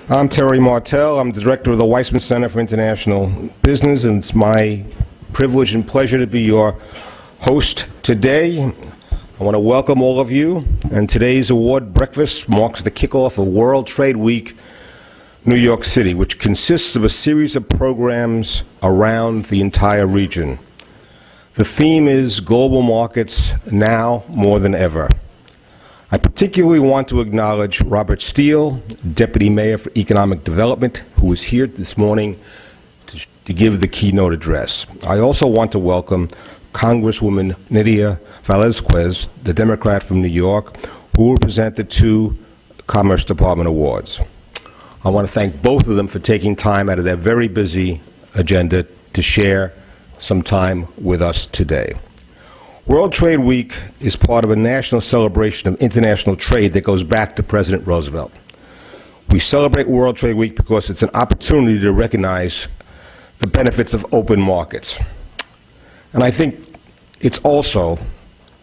I'm Terry Martell. I'm the director of the Weissman Center for International Business, and it's my privilege and pleasure to be your host today. I want to welcome all of you, and today's award breakfast marks the kickoff of World Trade Week, New York City, which consists of a series of programs around the entire region. The theme is Global Markets Now More Than Ever. I particularly want to acknowledge Robert Steele, Deputy Mayor for Economic Development, who is here this morning to give the keynote address. I also want to welcome Congresswoman Nydia Velázquez, the Democrat from New York, who will present the two Commerce Department awards. I want to thank both of them for taking time out of their very busy agenda to share some time with us today. World Trade Week is part of a national celebration of international trade that goes back to President Roosevelt. We celebrate World Trade Week because it's an opportunity to recognize the benefits of open markets. And I think it's also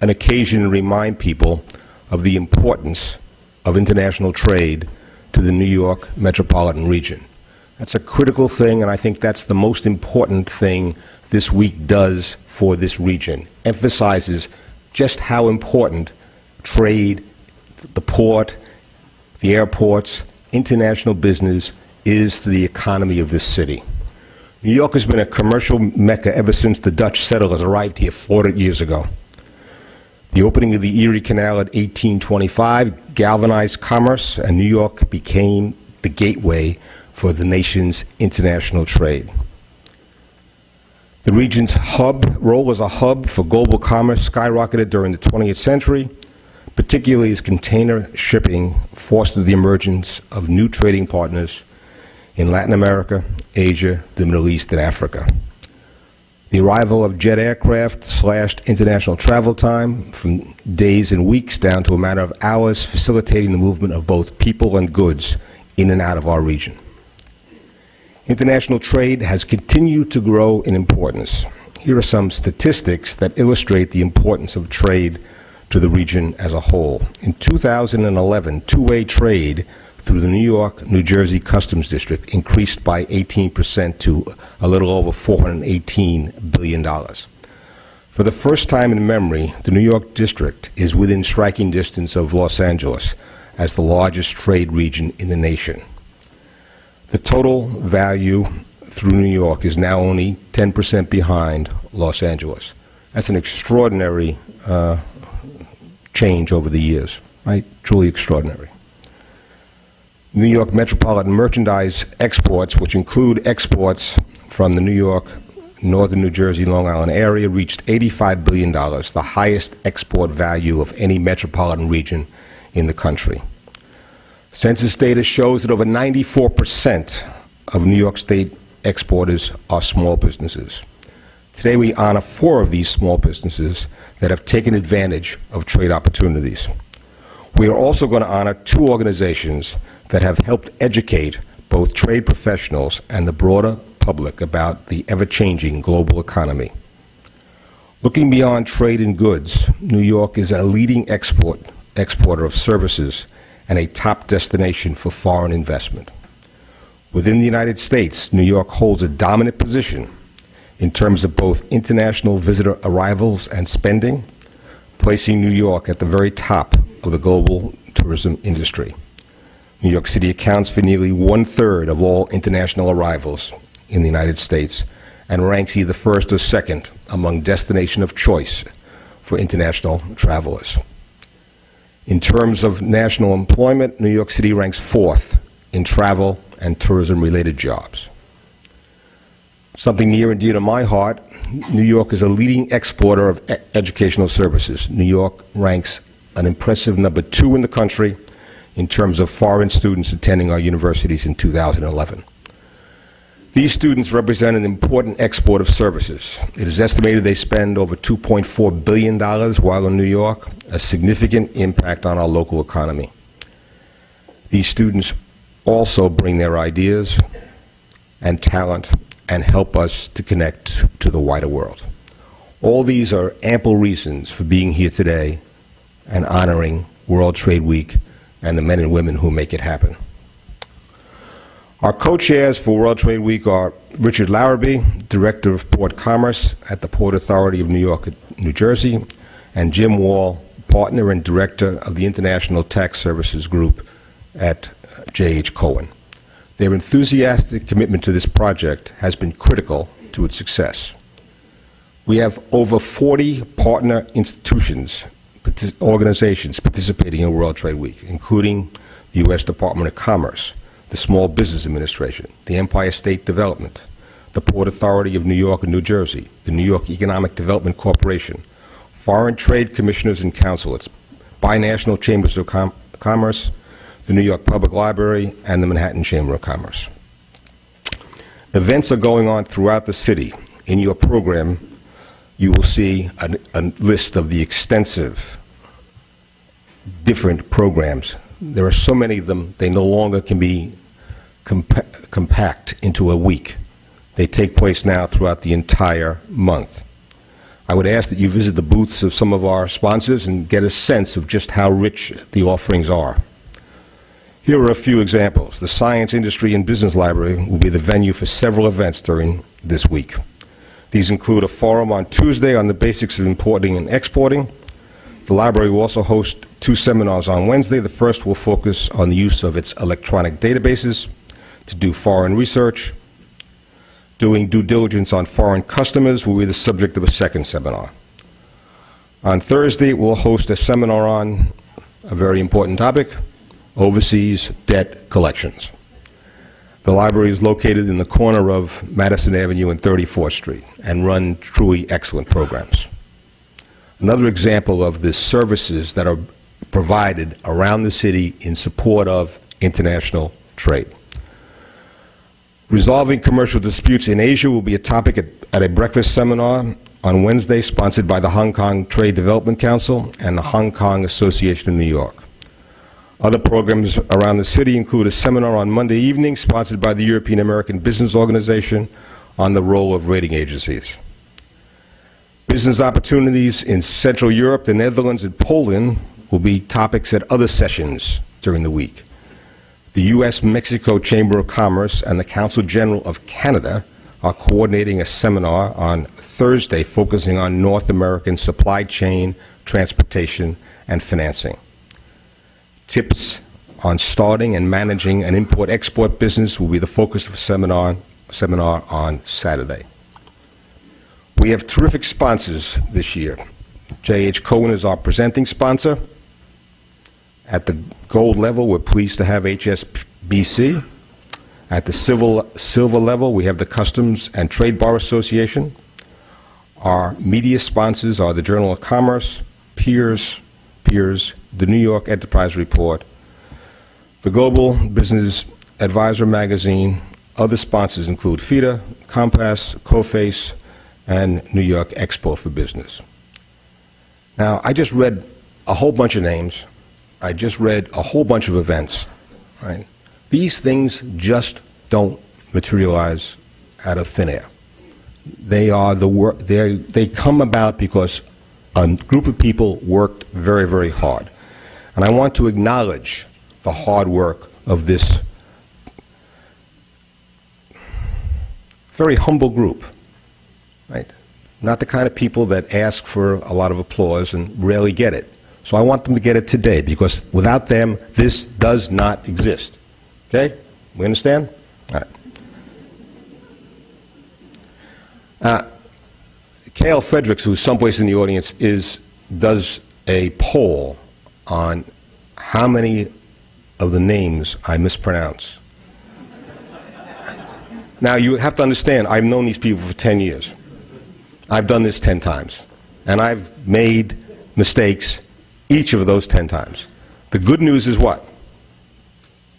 an occasion to remind people of the importance of international trade to the New York metropolitan region. That's a critical thing, and I think that's the most important thing this week does for this region. Emphasizes just how important trade, the port, the airports, international business is to the economy of this city. New York has been a commercial mecca ever since the Dutch settlers arrived here 400 years ago. The opening of the Erie Canal in 1825 galvanized commerce, and New York became the gateway for the nation's international trade. The region's role as a hub for global commerce skyrocketed during the 20th century, particularly as container shipping fostered the emergence of new trading partners in Latin America, Asia, the Middle East, and Africa. The arrival of jet aircraft slashed international travel time from days and weeks down to a matter of hours, facilitating the movement of both people and goods in and out of our region. International trade has continued to grow in importance. Here are some statistics that illustrate the importance of trade to the region as a whole. In 2011, two-way trade through the New York-New Jersey Customs District increased by 18% to a little over $418 billion. For the first time in memory, the New York District is within striking distance of Los Angeles as the largest trade region in the nation. The total value through New York is now only 10% behind Los Angeles. That's an extraordinary change over the years, right? Truly extraordinary. New York metropolitan merchandise exports, which include exports from the New York, northern New Jersey, Long Island area, reached $85 billion, the highest export value of any metropolitan region in the country. Census data shows that over 94% of New York State exporters are small businesses. Today we honor 4 of these small businesses that have taken advantage of trade opportunities. We are also going to honor 2 organizations that have helped educate both trade professionals and the broader public about the ever-changing global economy. Looking beyond trade in goods, New York is a leading exporter of services and a top destination for foreign investment. Within the United States, New York holds a dominant position in terms of both international visitor arrivals and spending, placing New York at the very top of the global tourism industry. New York City accounts for nearly 1/3 of all international arrivals in the United States and ranks either first or second among destinations of choice for international travelers. In terms of national employment, New York City ranks 4th in travel and tourism-related jobs. Something near and dear to my heart, New York is a leading exporter of educational services. New York ranks an impressive number 2 in the country in terms of foreign students attending our universities in 2011. These students represent an important export of services. It is estimated they spend over $2.4 billion while in New York, a significant impact on our local economy. These students also bring their ideas and talent and help us to connect to the wider world. All these are ample reasons for being here today and honoring World Trade Week and the men and women who make it happen. Our co-chairs for World Trade Week are Richard Larrabee, Director of Port Commerce at the Port Authority of New York and New Jersey, and Jim Wall, Partner and Director of the International Tax Services Group at J.H. Cohen. Their enthusiastic commitment to this project has been critical to its success. We have over 40 partner institutions, organizations participating in World Trade Week, including the U.S. Department of Commerce, the Small Business Administration, the Empire State Development, the Port Authority of New York and New Jersey, the New York Economic Development Corporation, Foreign Trade Commissioners and Consulates, binational chambers of commerce, the New York Public Library, and the Manhattan Chamber of Commerce. Events are going on throughout the city. In your program, you will see a list of the extensive different programs. There are so many of them, they no longer can be compact into a week. They take place now throughout the entire month. I would ask that you visit the booths of some of our sponsors and get a sense of just how rich the offerings are. Here are a few examples. The Science, Industry, and Business Library will be the venue for several events during this week. These include a forum on Tuesday on the basics of importing and exporting. The library will also host 2 seminars on Wednesday. The first will focus on the use of its electronic databases to do foreign research. Doing due diligence on foreign customers will be the subject of a second seminar. On Thursday, we'll host a seminar on a very important topic, overseas debt collections. The library is located in the corner of Madison Avenue and 34th Street and run truly excellent programs. Another example of the services that are provided around the city in support of international trade. Resolving commercial disputes in Asia will be a topic at a breakfast seminar on Wednesday sponsored by the Hong Kong Trade Development Council and the Hong Kong Association of New York. Other programs around the city include a seminar on Monday evening sponsored by the European American Business Organization on the role of rating agencies. Business opportunities in Central Europe, the Netherlands, and Poland will be topics at other sessions during the week. The U.S.-Mexico Chamber of Commerce and the Council General of Canada are coordinating a seminar on Thursday focusing on North American supply chain, transportation, and financing. Tips on starting and managing an import-export business will be the focus of a seminar on Saturday. We have terrific sponsors this year. J.H. Cohen is our presenting sponsor. At the gold level, we're pleased to have HSBC. At the silver level, we have the Customs and Trade Bar Association. Our media sponsors are the Journal of Commerce, Peers, the New York Enterprise Report, the Global Business Advisor magazine. Other sponsors include FIDA, Compass, COFACE, and New York Expo for Business. Now, I just read a whole bunch of names. I just read a whole bunch of events. Right? These things just don't materialize out of thin air. They are the work. They come about because a group of people worked very, very hard. And I want to acknowledge the hard work of this very humble group. Right? Not the kind of people that ask for a lot of applause and rarely get it. So I want them to get it today, because without them, this does not exist. Okay? We understand? All right. K.L. Fredericks, who's someplace in the audience, does a poll on how many of the names I mispronounce. Now, you have to understand, I've known these people for 10 years. I've done this 10 times. And I've made mistakes each of those 10 times. The good news is what?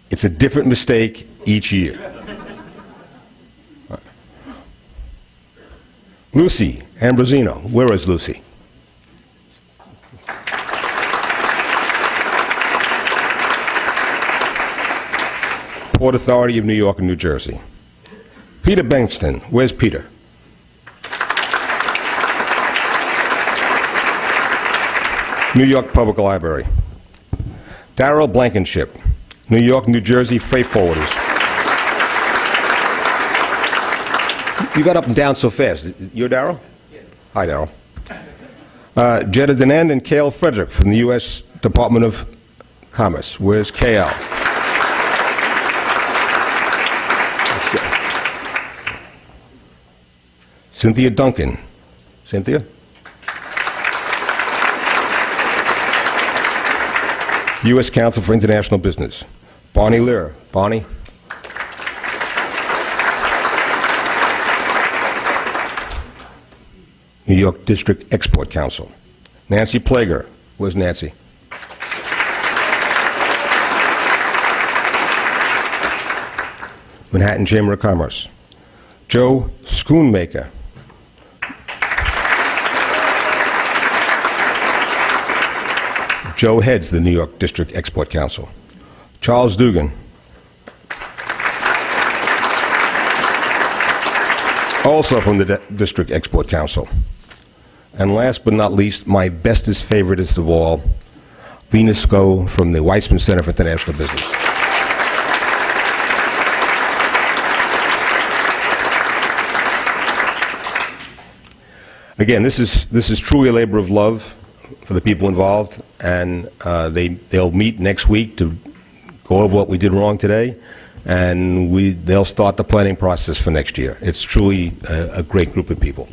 It's a different mistake each year. Lucy Ambrosino. Where is Lucy? Port Authority of New York and New Jersey. Peter Bengtson. Where's Peter? New York Public Library. Darrell Blankenship, New York, New Jersey Freight Forwarders. You got up and down so fast. You're Darryl? Yes. Hi, Darryl. Jetta Denand and Cale Frederick from the U.S. Department of Commerce. Where's Cale? Cynthia Duncan. Cynthia? U.S. Counsel for International Business. Barney Lear. Barney? New York District Export Council. Nancy Plager. Where's Nancy? Manhattan Chamber of Commerce. Joe Schoonmaker. Joe heads the New York District Export Council. Charles Dugan. Also from the District Export Council. And last but not least, my bestest favoritist of all, Lena Sko from the Weissman Center for International Business. Again, this is truly a labor of love for the people involved, and they'll meet next week to go over what we did wrong today, and they'll start the planning process for next year. It's truly a great group of people.